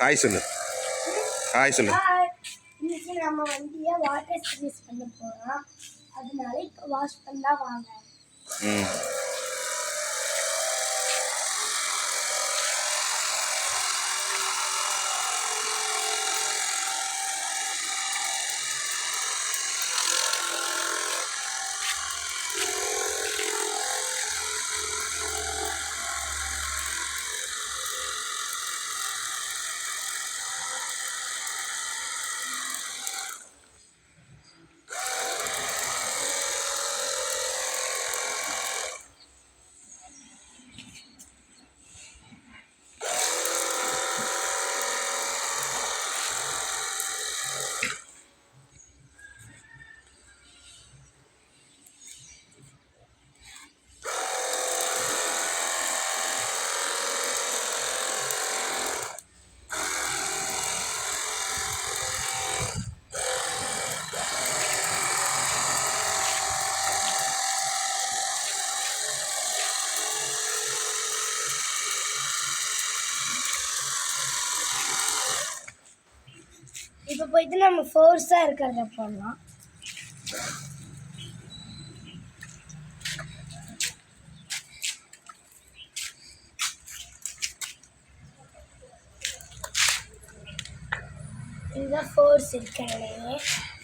Hi சொல்லு, hi சொல்லு. இன்னைக்கு நம்ம வண்டியை வாட்டர் சர்வீஸ் பண்ண போகிறோம். அதனால இப்போ வாஷ் பண்ணலாம் வாங்க. இப்போ போயிட்டு நம்ம ஃபோர்ஸாக இருக்கிறத போடலாம். இதுதான் ஃபோர்ஸ் இருக்கிறதுலையே.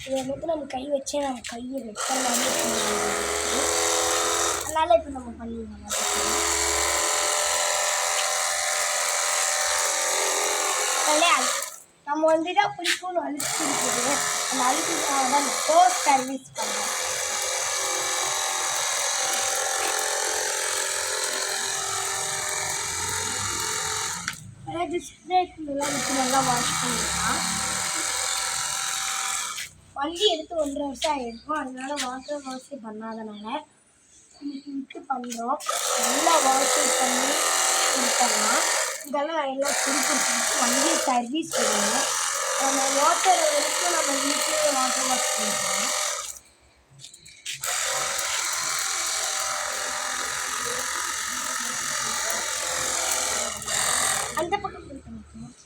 இதை வந்து நம்ம கை வச்சே நம்ம கையை வைக்கலாமே. அதனால் இப்போ நம்ம பண்ணிடலாம். நம்ம வந்து தான் பிடிக்கும்னு அழுத்தி இருக்குது. அந்த அழுத்திக்காக தான் அந்த ஃபோர்ஸ் சர்வீஸ் பண்ணுறோம். டிஸ்பிளேக்குள்ளெல்லாம் வச்சு நல்லா வாஷ் பண்ணிடலாம். வண்டி எடுத்து 1.5 வருஷம் ஆகிருக்கும். அதனால வாட்டர் வாஷ் பண்ணாதனால இன்னைக்கு விட்டு பண்ணுறோம். நல்லா வாஷ் பண்ணி கொடுத்தோம்னா இதெல்லாம் எல்லாம் கொடுத்துட்டு வண்டியை சர்வீஸ் பண்ணணும். நம்ம வாட்டர் வரைக்கும் நம்ம வீட்டிலே வாட்டர் வாஷ் பண்ணிக்கலாம். அந்த பக்கம் கொடுக்கணும்.